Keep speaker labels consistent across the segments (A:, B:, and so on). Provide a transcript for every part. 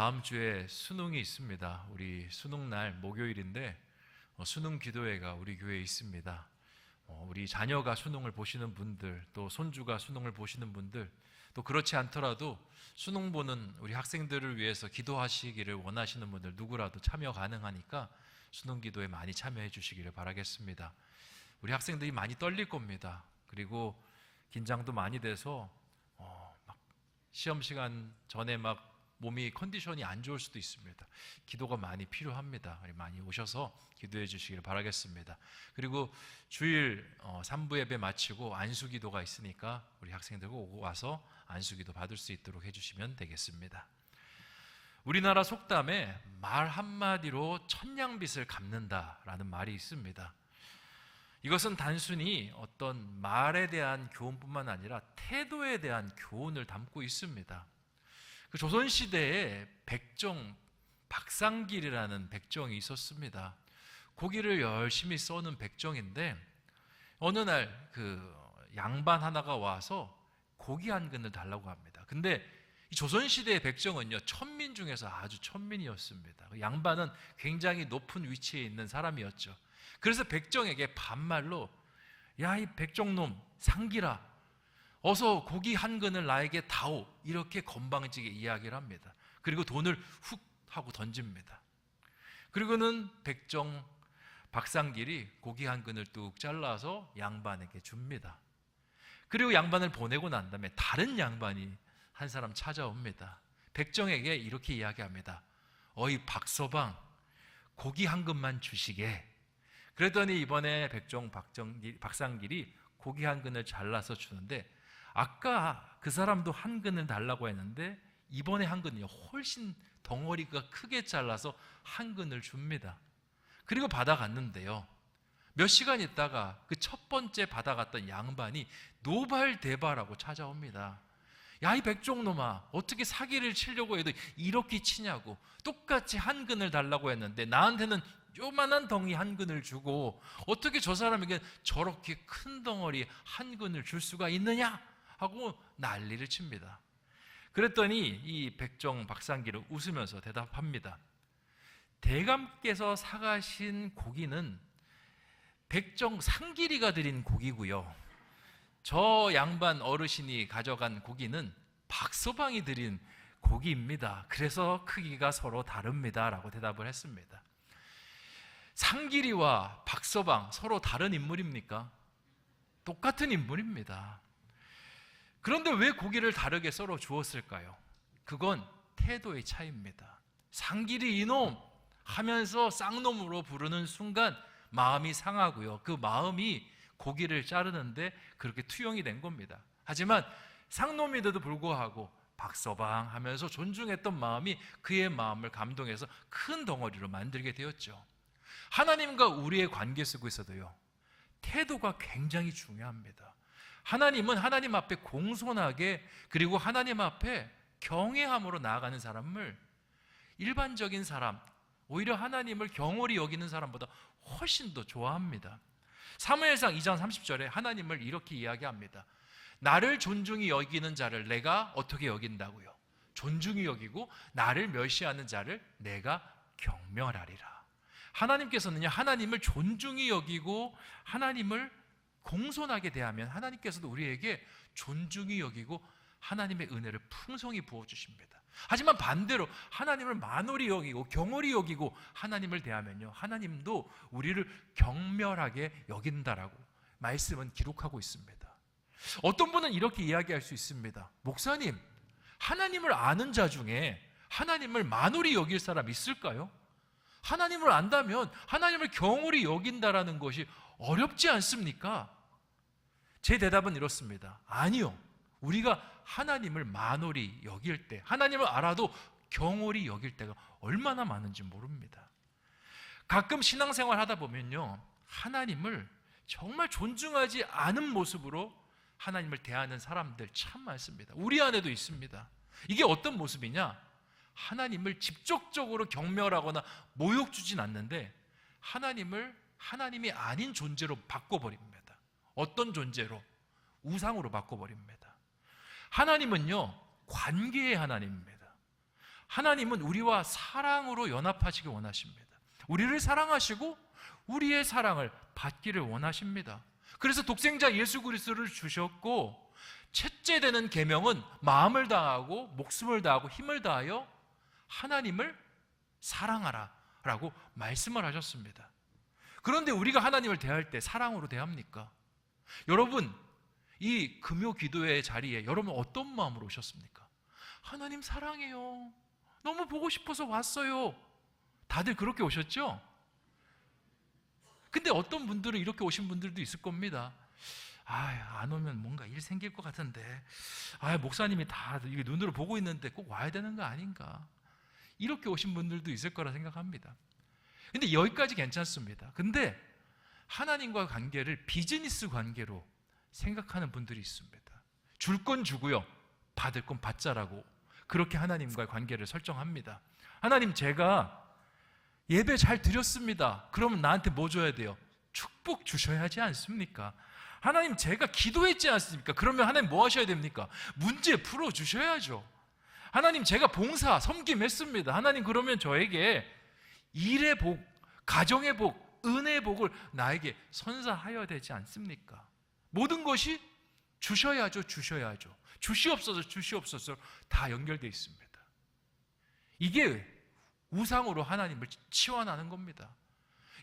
A: 다음 주에 수능이 있습니다. 우리 수능날 목요일인데 수능 기도회가 우리 교회에 있습니다. 우리 자녀가 수능을 보시는 분들, 또 손주가 수능을 보시는 분들, 또 그렇지 않더라도 수능 보는 우리 학생들을 위해서 기도하시기를 원하시는 분들 누구라도 참여 가능하니까 수능 기도에 많이 참여해 주시기를 바라겠습니다. 우리 학생들이 많이 떨릴 겁니다. 그리고 긴장도 많이 돼서 막 시험 시간 전에 막 몸이 컨디션이 안 좋을 수도 있습니다. 기도가 많이 필요합니다. 많이 오셔서 기도해 주시기를 바라겠습니다. 그리고 주일 3부 예배 마치고 안수기도가 있으니까 우리 학생들 오고 와서 안수기도 받을 수 있도록 해주시면 되겠습니다. 우리나라 속담에 말 한마디로 천냥빚을 갚는다라는 말이 있습니다. 이것은 단순히 어떤 말에 대한 교훈뿐만 아니라 태도에 대한 교훈을 담고 있습니다. 그 조선시대에 백정 박상길이라는 백정이 있었습니다. 고기를 열심히 써는 백정인데 어느 날 그 양반 하나가 와서 고기 한 근을 달라고 합니다. 근데 이 조선시대의 백정은요, 천민 중에서 아주 천민이었습니다. 양반은 굉장히 높은 위치에 있는 사람이었죠. 그래서 백정에게 반말로 야, 이 백정놈 상길아, 어서 고기 한 근을 나에게 다오, 이렇게 건방지게 이야기를 합니다. 그리고 돈을 훅 하고 던집니다. 그리고는 백정 박상길이 고기 한 근을 뚝 잘라서 양반에게 줍니다. 그리고 양반을 보내고 난 다음에 다른 양반이 한 사람 찾아옵니다. 백정에게 이렇게 이야기합니다. 어이 박서방, 고기 한 근만 주시게. 그랬더니 이번에 백정 박상길이 고기 한 근을 잘라서 주는데 아까 그 사람도 한 근을 달라고 했는데 이번에 한 근이 훨씬 덩어리가 크게 잘라서 한 근을 줍니다. 그리고 받아갔는데요, 몇 시간 있다가 그 첫 번째 받아갔던 양반이 노발대발하고 찾아옵니다. 야, 이 백종놈아, 어떻게 사기를 치려고 해도 이렇게 치냐고. 똑같이 한 근을 달라고 했는데 나한테는 요만한 덩이 한 근을 주고 어떻게 저 사람에게 저렇게 큰 덩어리 한 근을 줄 수가 있느냐 하고 난리를 칩니다. 그랬더니 이 백정 박상길은 웃으면서 대답합니다. 대감께서 사가신 고기는 백정 상길이가 드린 고기고요, 저 양반 어르신이 가져간 고기는 박서방이 드린 고기입니다. 그래서 크기가 서로 다릅니다 라고 대답을 했습니다. 상길이와 박서방 서로 다른 인물입니까? 똑같은 인물입니다. 그런데 왜 고기를 다르게 썰어 주었을까요? 그건 태도의 차이입니다. 상길이 이놈 하면서 쌍놈으로 부르는 순간 마음이 상하고요, 그 마음이 고기를 자르는데 그렇게 투영이 된 겁니다. 하지만 상놈인데도 불구하고 박서방 하면서 존중했던 마음이 그의 마음을 감동해서 큰 덩어리로 만들게 되었죠. 하나님과 우리의 관계 속에서도요, 태도가 굉장히 중요합니다. 하나님은 하나님 앞에 공손하게, 그리고 하나님 앞에 경외함으로 나아가는 사람을 일반적인 사람, 오히려 하나님을 경홀히 여기는 사람보다 훨씬 더 좋아합니다. 사무엘상 2장 30절에 하나님을 이렇게 이야기합니다. 나를 존중히 여기는 자를 내가 어떻게 여긴다고요? 존중히 여기고 나를 멸시하는 자를 내가 경멸하리라. 하나님께서는요, 하나님을 존중히 여기고 하나님을 공손하게 대하면 하나님께서도 우리에게 존중히 여기고 하나님의 은혜를 풍성히 부어주십니다. 하지만 반대로 하나님을 만홀히 여기고 경홀히 여기고 하나님을 대하면요, 하나님도 우리를 경멸하게 여긴다라고 말씀은 기록하고 있습니다. 어떤 분은 이렇게 이야기할 수 있습니다. 목사님, 하나님을 아는 자 중에 하나님을 만홀히 여길 사람 있을까요? 하나님을 안다면 하나님을 경홀히 여긴다라는 것이 어렵지 않습니까? 제 대답은 이렇습니다. 아니요. 우리가 하나님을 만홀히 여길 때, 하나님을 알아도 경홀히 여길 때가 얼마나 많은지 모릅니다. 가끔 신앙생활 하다 보면요, 하나님을 정말 존중하지 않은 모습으로 하나님을 대하는 사람들 참 많습니다. 우리 안에도 있습니다. 이게 어떤 모습이냐? 하나님을 직접적으로 경멸하거나 모욕 주진 않는데 하나님을 하나님이 아닌 존재로 바꿔버립니다. 어떤 존재로? 우상으로 바꿔버립니다. 하나님은요, 관계의 하나님입니다. 하나님은 우리와 사랑으로 연합하시기 원하십니다. 우리를 사랑하시고 우리의 사랑을 받기를 원하십니다. 그래서 독생자 예수 그리스도를 주셨고, 첫째 되는 계명은 마음을 다하고 목숨을 다하고 힘을 다하여 하나님을 사랑하라 라고 말씀을 하셨습니다. 그런데 우리가 하나님을 대할 때 사랑으로 대합니까? 여러분, 이 금요 기도회 자리에 여러분 어떤 마음으로 오셨습니까? 하나님 사랑해요, 너무 보고 싶어서 왔어요. 다들 그렇게 오셨죠? 근데 어떤 분들은 이렇게 오신 분들도 있을 겁니다. 안 오면 뭔가 일 생길 것 같은데, 목사님이 다 이게 눈으로 보고 있는데 꼭 와야 되는 거 아닌가, 이렇게 오신 분들도 있을 거라 생각합니다. 근데 여기까지 괜찮습니다. 근데 하나님과 관계를 비즈니스 관계로 생각하는 분들이 있습니다. 줄 건 주고요, 받을 건 받자라고 그렇게 하나님과의 관계를 설정합니다. 하나님, 제가 예배 잘 드렸습니다. 그러면 나한테 뭐 줘야 돼요? 축복 주셔야 하지 않습니까? 하나님, 제가 기도했지 않습니까? 그러면 하나님 뭐 하셔야 됩니까? 문제 풀어주셔야죠. 하나님, 제가 봉사, 섬김 했습니다. 하나님, 그러면 저에게 일의 복, 가정의 복, 은혜의 복을 나에게 선사하여야 되지 않습니까? 모든 것이 주셔야죠, 주셔야죠. 주시옵소서, 주시옵소서 다 연결되어 있습니다. 이게 우상으로 하나님을 치환하는 겁니다.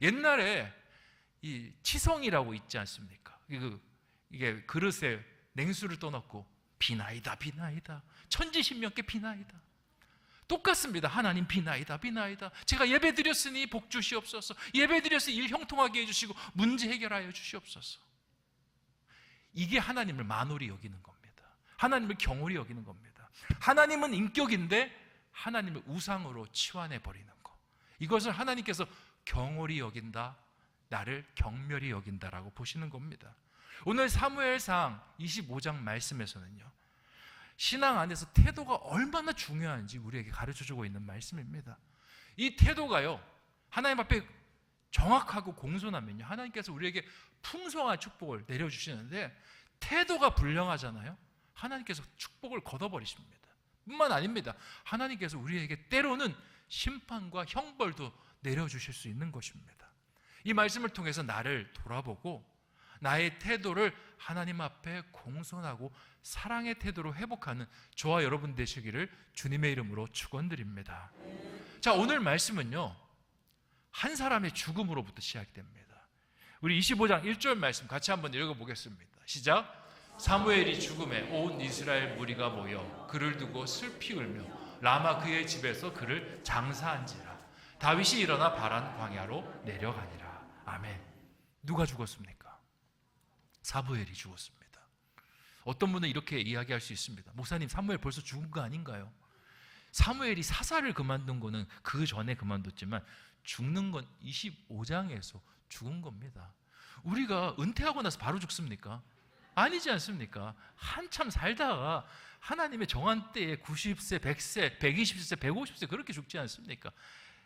A: 옛날에 이 치성이라고 있지 않습니까? 이게 그릇에 냉수를 떠놓고 비나이다, 비나이다, 천지신명께 비나이다. 똑같습니다. 하나님 비나이다, 비나이다. 제가 예배 드렸으니 복 주시옵소서. 예배 드렸으니 일 형통하게 해주시고 문제 해결하여 주시옵소서. 이게 하나님을 만홀히 여기는 겁니다. 하나님을 경홀히 여기는 겁니다. 하나님은 인격인데 하나님을 우상으로 치환해 버리는 것, 이것을 하나님께서 경홀히 여긴다, 나를 경멸히 여긴다라고 보시는 겁니다. 오늘 사무엘상 25장 말씀에서는요, 신앙 안에서 태도가 얼마나 중요한지 우리에게 가르쳐주고 있는 말씀입니다. 이 태도가요, 하나님 앞에 정확하고 공손하면요, 하나님께서 우리에게 풍성한 축복을 내려주시는데, 태도가 불량하잖아요, 하나님께서 축복을 걷어버리십니다. 뿐만 아닙니다. 하나님께서 우리에게 때로는 심판과 형벌도 내려주실 수 있는 것입니다. 이 말씀을 통해서 나를 돌아보고 나의 태도를 하나님 앞에 공손하고 사랑의 태도로 회복하는 저와 여러분 되시기를 주님의 이름으로 축원드립니다. 자, 오늘 말씀은요, 한 사람의 죽음으로부터 시작됩니다. 우리 25장 1절 말씀 같이 한번 읽어보겠습니다. 시작. 사무엘이 죽음에 온 이스라엘 무리가 모여 그를 두고 슬피 울며 라마 그의 집에서 그를 장사한지라. 다윗이 일어나 바란 광야로 내려가니라. 아멘. 누가 죽었습니까? 사무엘이 죽었습니다. 어떤 분은 이렇게 이야기할 수 있습니다. 목사님, 사무엘 벌써 죽은 거 아닌가요? 사무엘이 사사를 그만둔 거는 그 전에 그만뒀지만 죽는 건 25장에서 죽은 겁니다. 우리가 은퇴하고 나서 바로 죽습니까? 아니지 않습니까? 한참 살다가 하나님의 정한 때에 90세, 100세, 120세, 150세 그렇게 죽지 않습니까?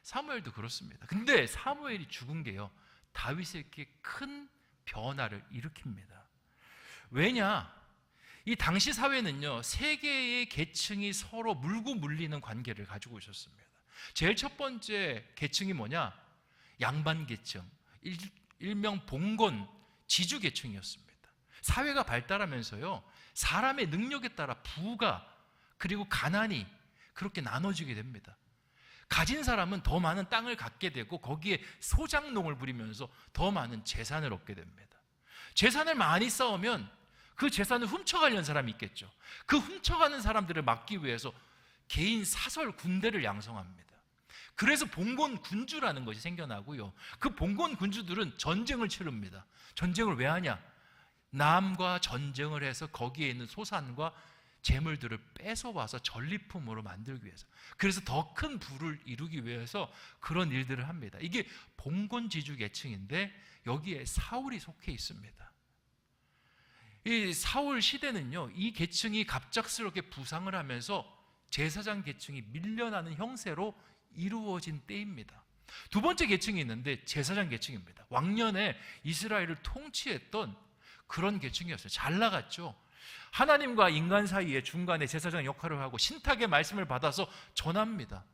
A: 사무엘도 그렇습니다. 근데 사무엘이 죽은 게요, 다윗에게 큰 변화를 일으킵니다. 왜냐? 이 당시 사회는요, 세 개의 계층이 서로 물고 물리는 관계를 가지고 있었습니다. 제일 첫 번째 계층이 뭐냐? 양반 계층, 일명 봉건 지주 계층이었습니다. 사회가 발달하면서요, 사람의 능력에 따라 부가 그리고 가난이 그렇게 나눠지게 됩니다. 가진 사람은 더 많은 땅을 갖게 되고 거기에 소작농을 부리면서 더 많은 재산을 얻게 됩니다. 재산을 많이 쌓으면 그 재산을 훔쳐가려는 사람이 있겠죠. 그 훔쳐가는 사람들을 막기 위해서 개인 사설 군대를 양성합니다. 그래서 봉건 군주라는 것이 생겨나고요, 그 봉건 군주들은 전쟁을 치릅니다. 전쟁을 왜 하냐? 남과 전쟁을 해서 거기에 있는 소산과 재물들을 뺏어와서 전리품으로 만들기 위해서, 그래서 더 큰 부를 이루기 위해서 그런 일들을 합니다. 이게 봉건지주 계층인데 여기에 사울이 속해 있습니다. 이 사울 시대는요, 이 계층이 갑작스럽게 부상을 하면서 제사장 계층이 밀려나는 형세로 이루어진 때입니다. 두 번째 계층이 있는데 제사장 계층입니다. 왕년에 이스라엘을 통치했던 그런 계층이었어요. 잘 나갔죠. 하나님과 인간 사이에 중간에 제사장 역할을 하고 신탁의 말씀을 받아서 전합니다.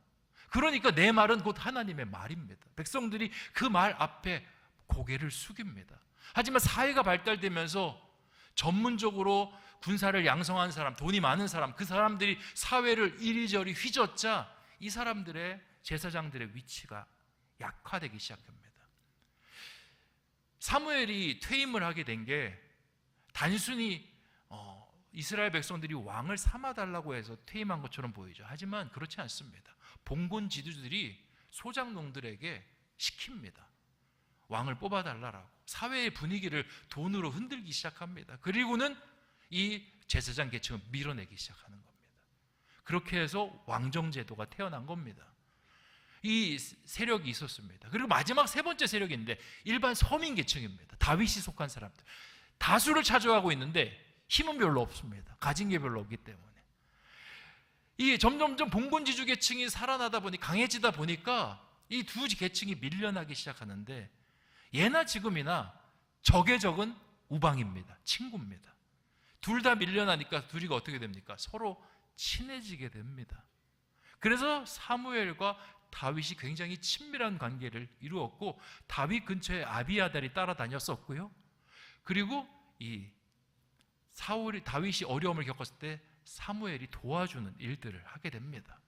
A: 그러니까 내 말은 곧 하나님의 말입니다. 백성들이 그 말 앞에 고개를 숙입니다. 하지만 사회가 발달되면서 전문적으로 군사를 양성한 사람, 돈이 많은 사람, 그 사람들이 사회를 이리저리 휘젓자 이 사람들의 제사장들의 위치가 약화되기 시작합니다. 사무엘이 퇴임을 하게 된 게 단순히 이스라엘 백성들이 왕을 삼아달라고 해서 퇴임한 것처럼 보이죠. 하지만 그렇지 않습니다. 봉건 지도자들이 소장농들에게 시킵니다. 왕을 뽑아달라고. 사회의 분위기를 돈으로 흔들기 시작합니다. 그리고는 이 제사장 계층을 밀어내기 시작하는 겁니다. 그렇게 해서 왕정제도가 태어난 겁니다. 이 세력이 있었습니다. 그리고 마지막 세 번째 세력인데 일반 서민 계층입니다. 다윗이 속한 사람들. 다수를 차지하고 있는데 힘은 별로 없습니다. 가진 게 별로 없기 때문에. 이 점점점 봉건지주 계층이 살아나다 보니 강해지다 보니까 이 두 계층이 밀려나기 시작하는데 예나 지금이나 적의 적은 우방입니다. 친구입니다. 둘 다 밀려나니까 둘이 어떻게 됩니까? 서로 친해지게 됩니다. 그래서 사무엘과 다윗이 굉장히 친밀한 관계를 이루었고 다윗 근처에 아비아달이 따라다녔었고요. 그리고 이 다윗이 어려움을 겪었을 때 사무엘이 도와주는 일들을 하게 됩니다.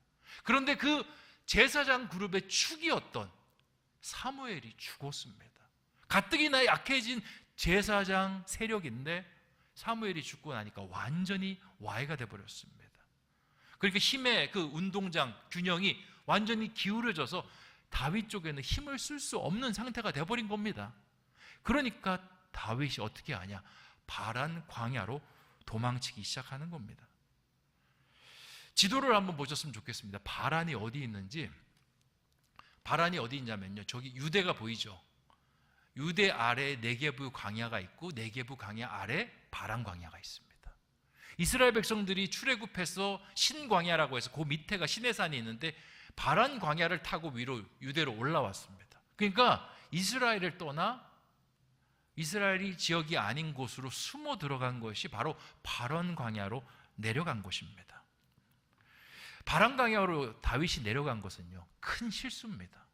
A: 그런데 그 제사장 그룹의 축이었던 사무엘이 죽었습니다. 가뜩이나 약해진 제사장 세력인데 사무엘이 죽고 나니까 완전히 와해가 되어버렸습니다. 그러니까 힘의 그 운동장 균형이 완전히 기울어져서 다윗 쪽에는 힘을 쓸 수 없는 상태가 되어버린 겁니다. 그러니까 다윗이 어떻게 하냐? 바란 광야로 도망치기 시작하는 겁니다. 지도를 한번 보셨으면 좋겠습니다. 바란이 어디 있는지. 바란이 어디 있냐면요, 저기 유대가 보이죠? 유대 아래에 네게부 광야가 있고 네게부 광야 아래 바란 광야가 있습니다. 이스라엘 백성들이 출애굽해서 신광야라고 해서 그 밑에가 시내산이 있는데 바란 광야를 타고 위로 유대로 올라왔습니다. 그러니까 이스라엘을 떠나 이스라엘이 지역이 아닌 곳으로 숨어 들어간 것이 바로 바란 광야로 내려간 것입니다. 바란 광야로 다윗이 내려간 것은요, 큰 실수입니다.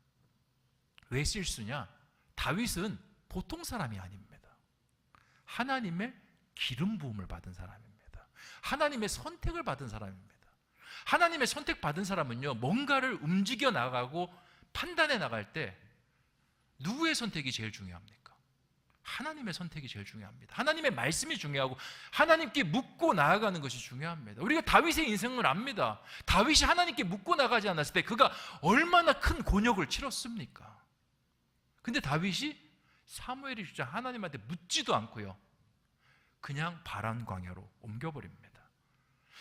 A: 왜 실수냐? 다윗은 보통 사람이 아닙니다. 하나님의 기름 부음을 받은 사람입니다. 하나님의 선택을 받은 사람입니다. 하나님의 선택받은 사람은요, 뭔가를 움직여 나가고 판단해 나갈 때 누구의 선택이 제일 중요합니까? 하나님의 선택이 제일 중요합니다. 하나님의 말씀이 중요하고 하나님께 묻고 나아가는 것이 중요합니다. 우리가 다윗의 인생을 압니다. 다윗이 하나님께 묻고 나가지 않았을 때 그가 얼마나 큰 곤욕을 치렀습니까? 근데 다윗이 사무엘이 주자 하나님한테 묻지도 않고요, 그냥 바란 광야로 옮겨버립니다.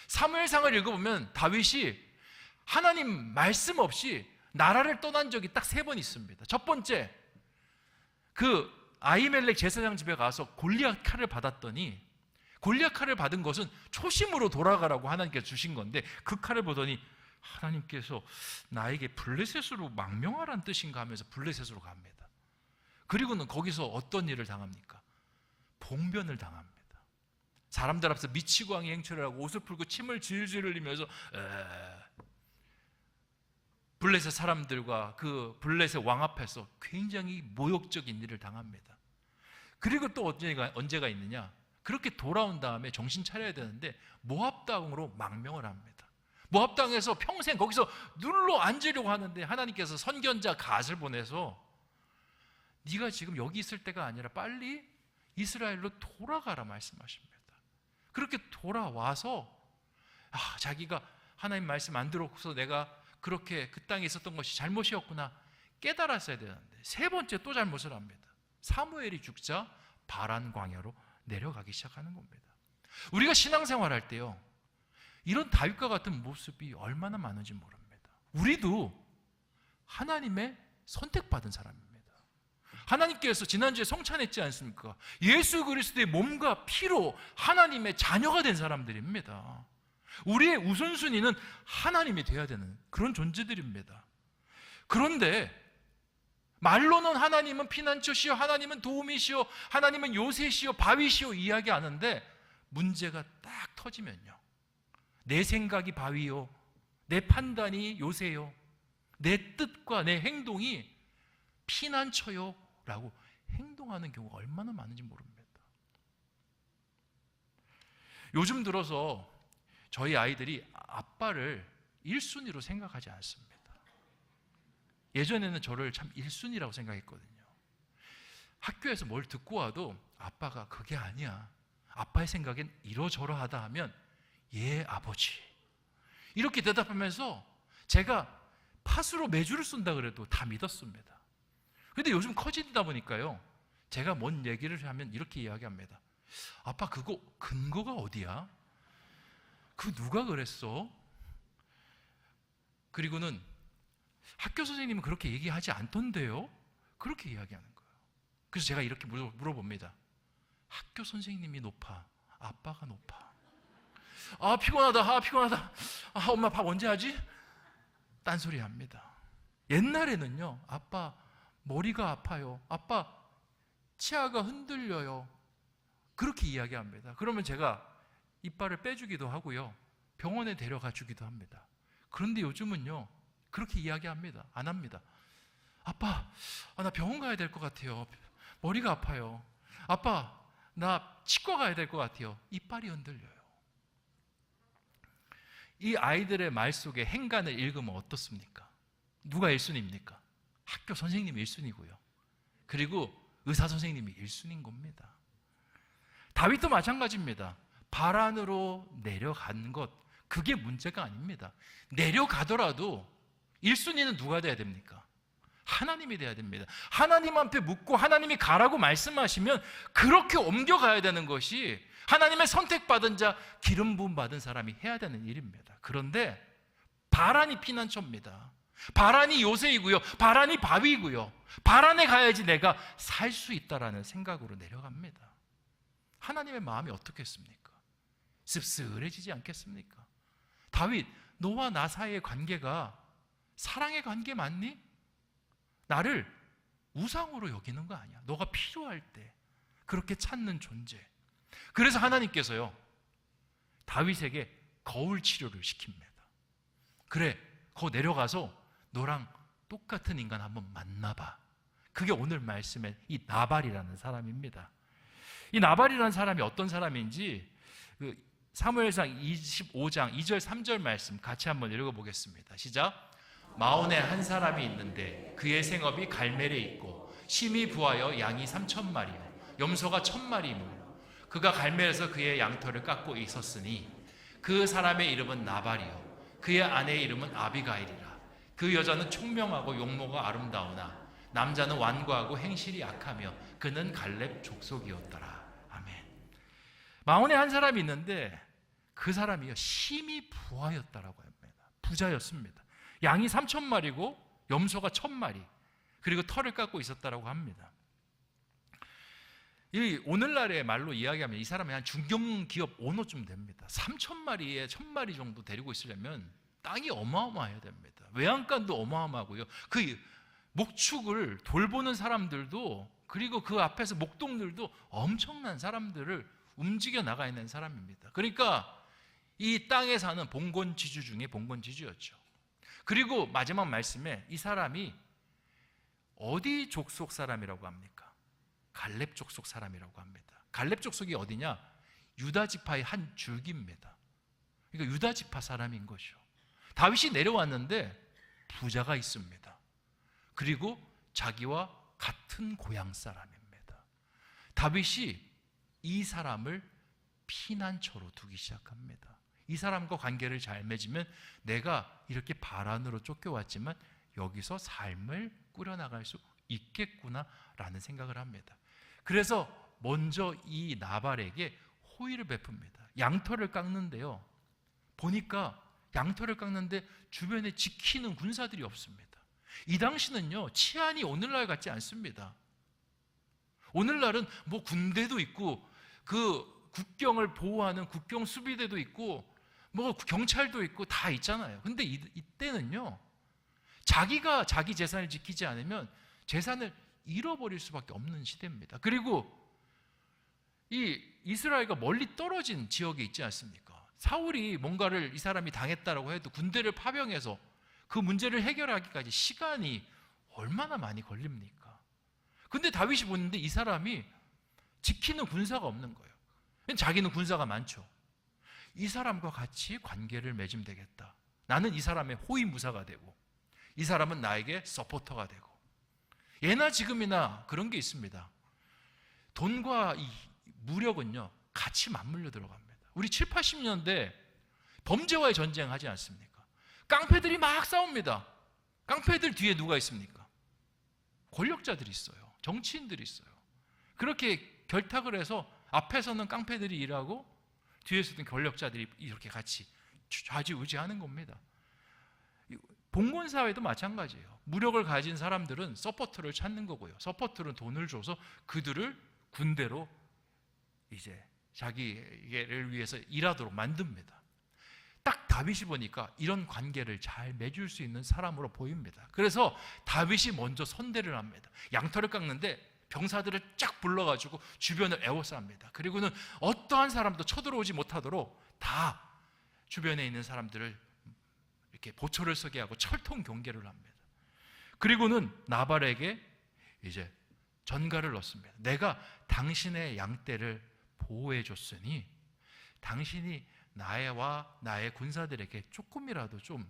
A: 사무엘상을 읽어보면 다윗이 하나님 말씀 없이 나라를 떠난 적이 딱 3번 있습니다. 첫 번째, 그 아히멜렉 제사장 집에 가서 골리앗 칼을 받았더니 골리앗 칼을 받은 것은 초심으로 돌아가라고 하나님께서 주신 건데 그 칼을 보더니 하나님께서 나에게 블레셋으로 망명하라는 뜻인가 하면서 블레셋으로 갑니다. 그리고는 거기서 어떤 일을 당합니까? 봉변을 당합니다. 사람들 앞에서 미치광이 행차를 하고 옷을 풀고 침을 질질 흘리면서 블레셋 사람들과 그 블레셋 왕 앞에서 굉장히 모욕적인 일을 당합니다. 그리고 또 언제가 있느냐? 그렇게 돌아온 다음에 정신 차려야 되는데 모압 땅으로 망명을 합니다. 모압 땅에서 평생 거기서 눌러 앉으려고 하는데 하나님께서 선견자 갓을 보내서 네가 지금 여기 있을 때가 아니라 빨리 이스라엘로 돌아가라 말씀하십니다. 그렇게 돌아와서 자기가 하나님 말씀 안 들어서 내가 그렇게 그 땅에 있었던 것이 잘못이었구나 깨달았어야 되는데 3번째 또 잘못을 합니다. 사무엘이 죽자 바란 광야로 내려가기 시작하는 겁니다. 우리가 신앙생활할 때요, 이런 다윗과 같은 모습이 얼마나 많은지 모릅니다. 우리도 하나님의 선택받은 사람입니다. 하나님께서 지난주에 성찬했지 않습니까? 예수 그리스도의 몸과 피로 하나님의 자녀가 된 사람들입니다. 우리의 우선순위는 하나님이 되어야 되는 그런 존재들입니다. 그런데 말로는 하나님은 피난처시요, 하나님은 도움이시요, 하나님은 요새시요, 바위시요 이야기하는데 문제가 딱 터지면요, 내 생각이 바위요, 내 판단이 요새요, 내 뜻과 내 행동이 피난처요 라고 행동하는 경우가 얼마나 많은지 모릅니다. 요즘 들어서 저희 아이들이 아빠를 1순위로 생각하지 않습니다. 예전에는 저를 참 1순위라고 생각했거든요. 학교에서 뭘 듣고 와도 아빠가 그게 아니야, 아빠의 생각엔 이러저러하다 하면 예 아버지, 이렇게 대답하면서 제가 팥으로 매주를 쏜다 그래도 다 믿었습니다. 그런데 요즘 커지다 보니까요, 제가 뭔 얘기를 하면 이렇게 이야기합니다. 아빠 그거 근거가 어디야? 그 누가 그랬어? 그리고는 학교 선생님은 그렇게 얘기하지 않던데요? 그렇게 이야기하는 거예요. 그래서 제가 이렇게 물어봅니다. 학교 선생님이 높아, 아빠가 높아? 아 피곤하다, 아 피곤하다, 아 엄마 밥 언제 하지? 딴소리 합니다. 옛날에는요, 아빠 머리가 아파요, 아빠 치아가 흔들려요, 그렇게 이야기합니다. 그러면 제가 이빨을 빼주기도 하고요, 병원에 데려가 주기도 합니다. 그런데 요즘은요, 그렇게 이야기합니다. 안 합니다. 아빠, 나 병원 가야 될 것 같아요, 머리가 아파요. 아빠, 나 치과 가야 될 것 같아요, 이빨이 흔들려요. 이 아이들의 말 속에 행간을 읽으면 어떻습니까? 누가 1순위입니까? 학교 선생님이 1순위고요, 그리고 의사 선생님이 1순위인 겁니다. 다윗도 마찬가지입니다. 발 안으로 내려간 것, 그게 문제가 아닙니다. 내려가더라도 1순위는 누가 돼야 됩니까? 하나님이 돼야 됩니다. 하나님 앞에 묻고 하나님이 가라고 말씀하시면 그렇게 옮겨가야 되는 것이 하나님의 선택받은 자, 기름 부음 받은 사람이 해야 되는 일입니다. 그런데 바란이 피난처입니다. 바란이 요새이고요, 바란이 바위이고요, 바란에 가야지 내가 살 수 있다라는 생각으로 내려갑니다. 하나님의 마음이 어떻겠습니까? 씁쓸해지지 않겠습니까? 다윗, 너와 나 사이의 관계가 사랑의 관계 맞니? 나를 우상으로 여기는 거 아니야. 너가 필요할 때 그렇게 찾는 존재. 그래서 하나님께서요, 다윗에게 거울 치료를 시킵니다. 그래, 거 내려가서 너랑 똑같은 인간 한번 만나봐. 그게 오늘 말씀의 이 나발이라는 사람입니다. 이 나발이라는 사람이 어떤 사람인지 사무엘상 25장 2절 3절 말씀 같이 한번 읽어보겠습니다. 시작. 마온에 한 사람이 있는데 그의 생업이 갈멜에 있고 심히 부하여 양이 3,000마리요 염소가 1,000마리이므로 그가 갈멜에서 그의 양털을 깎고 있었으니 그 사람의 이름은 나발이요 그의 아내의 이름은 아비가일이라. 그 여자는 총명하고 용모가 아름다우나 남자는 완고하고 행실이 악하며 그는 갈렙 족속이었더라. 아멘. 마온에 한 사람이 있는데 그 사람이요 심히 부하였다라고 합니다. 부자였습니다. 양이 3,000마리고 염소가 1,000마리, 그리고 털을 깎고 있었다라고 합니다. 이 오늘날의 말로 이야기하면 이 사람이 한 중견기업 오너쯤 됩니다. 3,000마리에 1,000마리 정도 데리고 있으려면 땅이 어마어마해야 됩니다. 외양간도 어마어마하고요, 그 목축을 돌보는 사람들도, 그리고 그 앞에서 목동들도 엄청난 사람들을 움직여 나가 있는 사람입니다. 그러니까 이 땅에 사는 봉건지주 중에 봉건지주였죠. 그리고 마지막 말씀에 이 사람이 어디 족속 사람이라고 합니까? 갈렙 족속 사람이라고 합니다. 갈렙 족속이 어디냐? 유다 지파의 한 줄기입니다. 그러니까 유다 지파 사람인 것이죠. 다윗이 내려왔는데 부자가 있습니다. 그리고 자기와 같은 고향 사람입니다. 다윗이 이 사람을 피난처로 두기 시작합니다. 이 사람과 관계를 잘 맺으면 내가 이렇게 바란으로 쫓겨왔지만 여기서 삶을 꾸려나갈 수 있겠구나라는 생각을 합니다. 그래서 먼저 이 나발에게 호의를 베풉니다. 양털을 깎는데요, 보니까 양털을 깎는데 주변에 지키는 군사들이 없습니다. 이 당시는요, 치안이 오늘날 같지 않습니다. 오늘날은 뭐 군대도 있고 그 국경을 보호하는 국경 수비대도 있고 뭐 경찰도 있고 다 있잖아요. 근데 이때는요, 자기가 자기 재산을 지키지 않으면 재산을 잃어버릴 수밖에 없는 시대입니다. 그리고 이 이스라엘과 멀리 떨어진 지역에 있지 않습니까? 사울이 뭔가를 이 사람이 당했다라고 해도 군대를 파병해서 그 문제를 해결하기까지 시간이 얼마나 많이 걸립니까? 근데 다윗이 보는데 이 사람이 지키는 군사가 없는 거예요. 자기는 군사가 많죠. 이 사람과 같이 관계를 맺으면 되겠다. 나는 이 사람의 호위무사가 되고 이 사람은 나에게 서포터가 되고. 예나 지금이나 그런 게 있습니다. 돈과 이 무력은요 같이 맞물려 들어갑니다. 우리 7, 80년대 범죄와의 전쟁 하지 않습니까? 깡패들이 막 싸웁니다. 깡패들 뒤에 누가 있습니까? 권력자들이 있어요. 정치인들이 있어요. 그렇게 결탁을 해서 앞에서는 깡패들이 일하고 뒤에서는 권력자들이 이렇게 같이 좌지우지하는 겁니다. 봉건사회도 마찬가지예요. 무력을 가진 사람들은 서포터를 찾는 거고요. 서포터는 돈을 줘서 그들을 군대로 이제 자기를 위해서 일하도록 만듭니다. 딱 다윗이 보니까 이런 관계를 잘 맺을 수 있는 사람으로 보입니다. 그래서 다윗이 먼저 선대를 합니다. 양털을 깎는데 병사들을 쫙 불러가지고 주변을 에워쌉니다. 그리고는 어떠한 사람도 쳐들어오지 못하도록 다 주변에 있는 사람들을 이렇게 보초를 서게 하고 철통 경계를 합니다. 그리고는 나발에게 이제 전가를 넣습니다. 내가 당신의 양떼를 보호해 줬으니 당신이 나와 나의 군사들에게 조금이라도 좀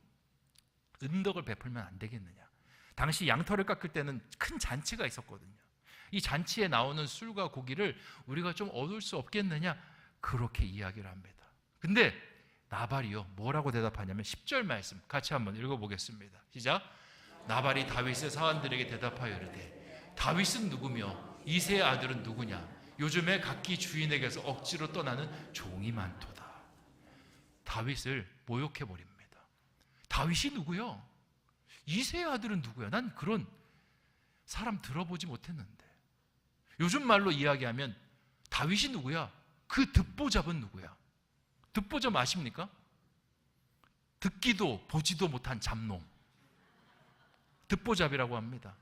A: 은덕을 베풀면 안 되겠느냐. 당시 양털을 깎을 때는 큰 잔치가 있었거든요. 이 잔치에 나오는 술과 고기를 우리가 좀 얻을 수 없겠느냐, 그렇게 이야기를 합니다. 근데 나발이요 뭐라고 대답하냐면 10절 말씀 같이 한번 읽어보겠습니다. 시작. 나발이 다윗의 사환들에게 대답하여 이르되 다윗은 누구며 이새의 아들은 누구냐? 요즘에 각기 주인에게서 억지로 떠나는 종이 많도다. 다윗을 모욕해버립니다. 다윗이 누구요? 이새의 아들은 누구야? 난 그런 사람 들어보지 못했는데. 요즘 말로 이야기하면 다윗이 누구야? 그 듣보잡은 누구야? 듣보잡 아십니까? 듣기도 보지도 못한 잡놈, 듣보잡이라고 합니다.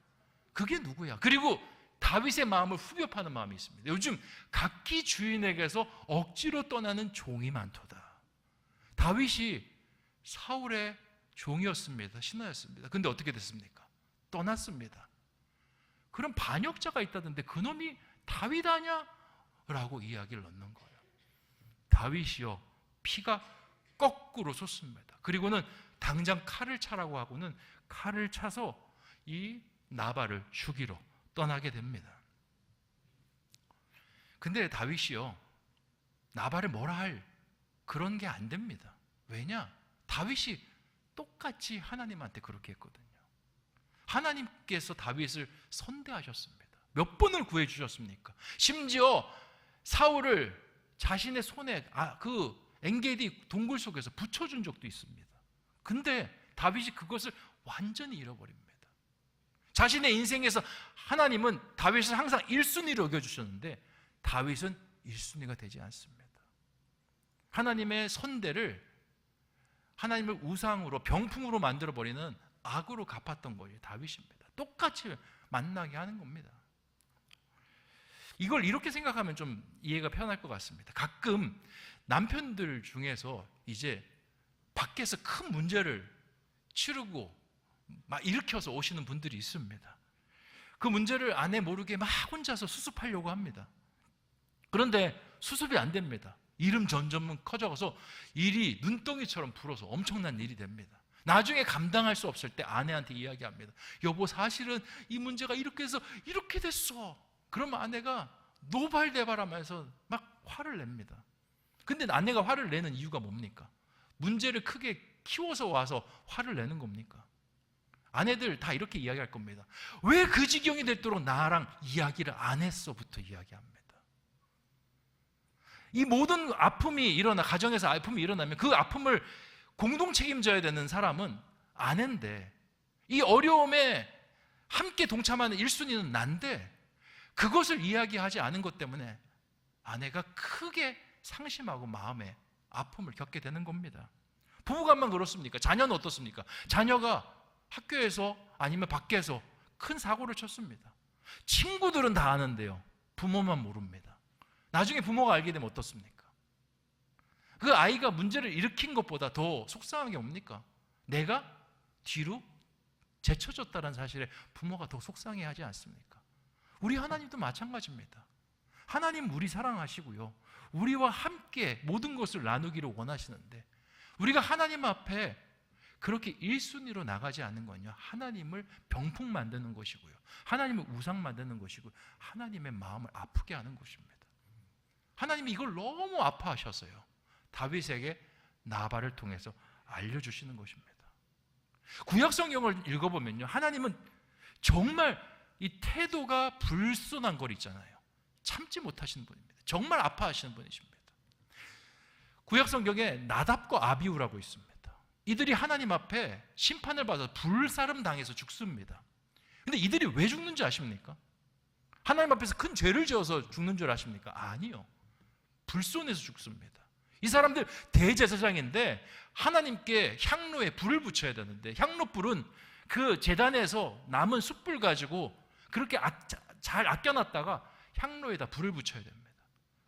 A: 그게 누구야? 그리고 다윗의 마음을 후벼 파는 마음이 있습니다. 요즘 각기 주인에게서 억지로 떠나는 종이 많도다. 다윗이 사울의 종이었습니다. 신하였습니다. 근데 어떻게 됐습니까? 떠났습니다. 그런 반역자가 있다던데 그놈이 다윗 아냐? 라고 이야기를 넣는 거예요. 다윗이요 피가 거꾸로 솟습니다. 그리고는 당장 칼을 차라고 하고는 칼을 차서 이 나발을 죽이러 떠나게 됩니다. 근데 다윗이요 나발을 뭐라 할 그런 게 안 됩니다. 왜냐? 다윗이 똑같이 하나님한테 그렇게 했거든요. 하나님께서 다윗을 선대하셨습니다. 몇 번을 구해주셨습니까? 심지어 사울을 자신의 손에 그 엔게디 동굴 속에서 붙여준 적도 있습니다. 근데 다윗이 그것을 완전히 잃어버립니다. 자신의 인생에서 하나님은 다윗을 항상 1순위로 여겨주셨는데 다윗은 1순위가 되지 않습니다. 하나님의 선대를 하나님을 우상으로 병풍으로 만들어버리는 악으로 갚았던 거예요. 다윗입니다. 똑같이 만나게 하는 겁니다. 이걸 이렇게 생각하면 좀 이해가 편할 것 같습니다. 가끔 남편들 중에서 이제 밖에서 큰 문제를 치르고 막 일으켜서 오시는 분들이 있습니다. 그 문제를 아내 모르게 막 혼자서 수습하려고 합니다. 그런데 수습이 안 됩니다. 이름 점점 커져서 일이 눈덩이처럼 불어서 엄청난 일이 됩니다. 나중에 감당할 수 없을 때 아내한테 이야기합니다. 여보 사실은 이 문제가 이렇게 해서 이렇게 됐어. 그러면 아내가 노발대발하면서 막 화를 냅니다. 근데 아내가 화를 내는 이유가 뭡니까? 문제를 크게 키워서 와서 화를 내는 겁니까? 아내들 다 이렇게 이야기할 겁니다. 왜 그 지경이 됐도록 나랑 이야기를 안 했어부터 이야기합니다. 이 모든 아픔이 가정에서 아픔이 일어나면 그 아픔을 공동 책임져야 되는 사람은 아내인데 이 어려움에 함께 동참하는 1순위는 난데 그것을 이야기하지 않은 것 때문에 아내가 크게 상심하고 마음에 아픔을 겪게 되는 겁니다. 부부간만 그렇습니까? 자녀는 어떻습니까? 자녀가 학교에서 아니면 밖에서 큰 사고를 쳤습니다. 친구들은 다 아는데요. 부모만 모릅니다. 나중에 부모가 알게 되면 어떻습니까? 그 아이가 문제를 일으킨 것보다 더 속상한 게 뭡니까? 내가 뒤로 제쳐졌다는 사실에 부모가 더 속상해하지 않습니까? 우리 하나님도 마찬가지입니다. 하나님 우리 사랑하시고요, 우리와 함께 모든 것을 나누기를 원하시는데, 우리가 하나님 앞에 그렇게 1순위로 나가지 않는 건요, 하나님을 병풍 만드는 것이고요, 하나님을 우상 만드는 것이고, 하나님의 마음을 아프게 하는 것입니다. 하나님이 이걸 너무 아파하셔서요, 다윗에게 나발을 통해서 알려주시는 것입니다. 구약 성경을 읽어보면요, 하나님은 정말 이 태도가 불순한 걸 있잖아요, 참지 못하시는 분입니다. 정말 아파하시는 분이십니다. 구약 성경에 나답과 아비후라고 있습니다. 이들이 하나님 앞에 심판을 받아서 불사름 당해서 죽습니다. 근데 이들이 왜 죽는지 아십니까? 하나님 앞에서 큰 죄를 지어서 죽는 줄 아십니까? 아니요, 불손해서 죽습니다. 이 사람들 대제사장인데 하나님께 향로에 불을 붙여야 되는데, 향로불은 그 제단에서 남은 숯불 가지고 그렇게 잘 아껴놨다가 향로에다 불을 붙여야 됩니다.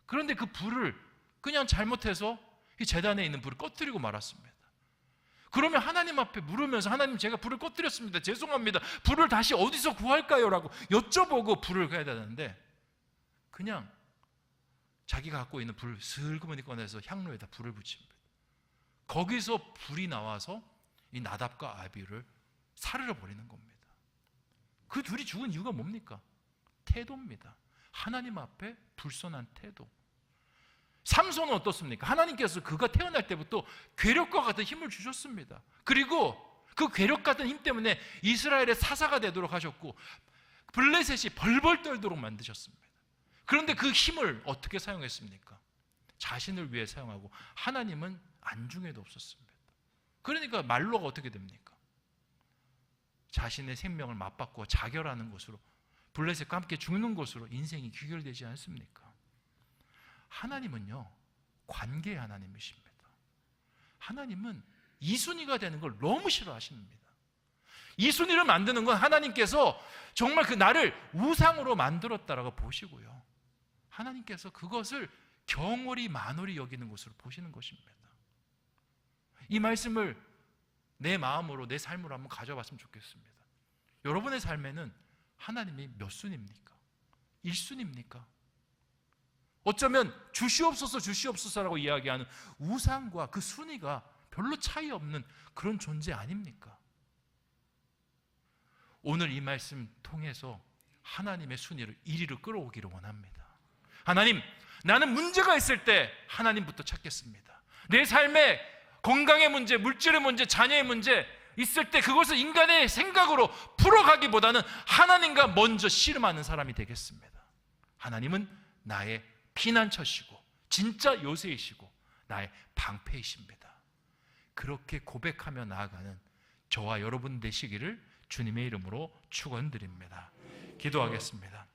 A: 그런데 그 불을 그냥 잘못해서 이 제단에 있는 불을 꺼뜨리고 말았습니다. 그러면 하나님 앞에 물으면서, 하나님 제가 불을 꺼뜨렸습니다, 죄송합니다, 불을 다시 어디서 구할까요? 라고 여쭤보고 불을 가야 되는데, 그냥 자기가 갖고 있는 불을 슬그머니 꺼내서 향로에다 불을 붙입니다. 거기서 불이 나와서 이 나답과 아비를 사르르 버리는 겁니다. 그 둘이 죽은 이유가 뭡니까? 태도입니다. 하나님 앞에 불손한 태도. 삼손은 어떻습니까? 하나님께서 그가 태어날 때부터 괴력과 같은 힘을 주셨습니다. 그리고 그 괴력 같은 힘 때문에 이스라엘의 사사가 되도록 하셨고, 블레셋이 벌벌 떨도록 만드셨습니다. 그런데 그 힘을 어떻게 사용했습니까? 자신을 위해 사용하고, 하나님은 안중에도 없었습니다. 그러니까 말로가 어떻게 됩니까? 자신의 생명을 맞바꾸어 자결하는 것으로, 블레셋과 함께 죽는 것으로 인생이 귀결되지 않습니까? 하나님은요, 관계의 하나님이십니다. 하나님은 이순위가 되는 걸 너무 싫어하십니다. 이순위를 만드는 건 하나님께서 정말 그 나를 우상으로 만들었다라고 보시고요, 하나님께서 그것을 경홀히 만홀히 여기는 것으로 보시는 것입니다. 이 말씀을 내 마음으로, 내 삶으로 한번 가져봤으면 좋겠습니다. 여러분의 삶에는 하나님이 몇 순입니까? 1순입니까? 어쩌면 주시옵소서 주시옵소서라고 이야기하는 우상과 그 순위가 별로 차이 없는 그런 존재 아닙니까? 오늘 이 말씀 통해서 하나님의 순위를 1위로 끌어오기를 원합니다. 하나님, 나는 문제가 있을 때 하나님부터 찾겠습니다. 내 삶에 건강의 문제, 물질의 문제, 자녀의 문제 있을 때 그것을 인간의 생각으로 풀어가기보다는 하나님과 먼저 씨름하는 사람이 되겠습니다. 하나님은 나의 피난처시고 진짜 요새이시고 나의 방패이십니다. 그렇게 고백하며 나아가는 저와 여러분 되시기를 주님의 이름으로 축원드립니다. 기도하겠습니다.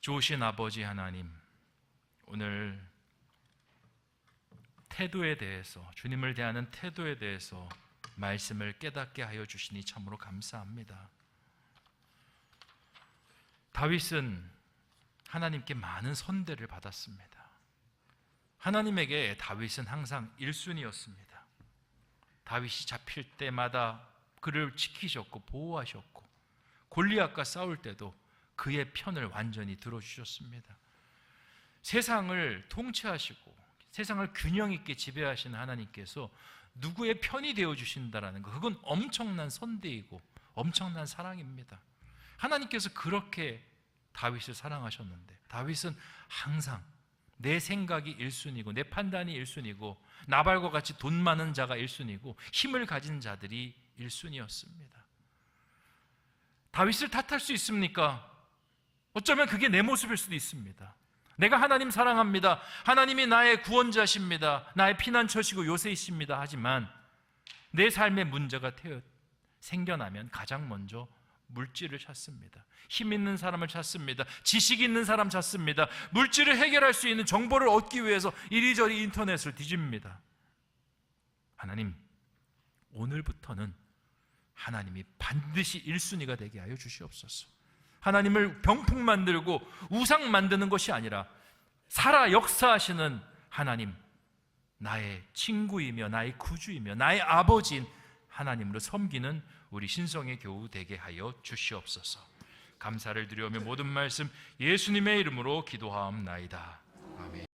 A: 좋으신 아버지 하나님, 오늘 태도에 대해서, 주님을 대하는 태도에 대해서 말씀을 깨닫게 하여 주시니 참으로 감사합니다. 다윗은 하나님께 많은 선대를 받았습니다. 하나님에게 다윗은 항상 1순위였습니다. 다윗이 잡힐 때마다 그를 지키셨고 보호하셨고, 골리앗과 싸울 때도 그의 편을 완전히 들어주셨습니다. 세상을 통치하시고 세상을 균형 있게 지배하시는 하나님께서 누구의 편이 되어주신다라는 것, 그건 엄청난 선대이고 엄청난 사랑입니다. 하나님께서 그렇게 다윗을 사랑하셨는데, 다윗은 항상 내 생각이 1순위고 내 판단이 1순위고 나발과 같이 돈 많은 자가 1순위고 힘을 가진 자들이 1순위였습니다. 다윗을 탓할 수 있습니까? 어쩌면 그게 내 모습일 수도 있습니다. 내가 하나님 사랑합니다, 하나님이 나의 구원자십니다, 나의 피난처시고 요새이십니다 하지만 내 삶에 문제가 생겨나면 가장 먼저 물질을 찾습니다. 힘 있는 사람을 찾습니다. 지식 있는 사람 찾습니다. 물질을 해결할 수 있는 정보를 얻기 위해서 이리저리 인터넷을 뒤집니다. 하나님, 오늘부터는 하나님이 반드시 1순위가 되게 하여 주시옵소서. 하나님을 병풍 만들고 우상 만드는 것이 아니라 살아 역사하시는 하나님, 나의 친구이며 나의 구주이며 나의 아버지인 하나님으로 섬기는 우리 신성의 교우 되게 하여 주시옵소서. 감사를 드리오며 모든 말씀 예수님의 이름으로 기도하옵나이다.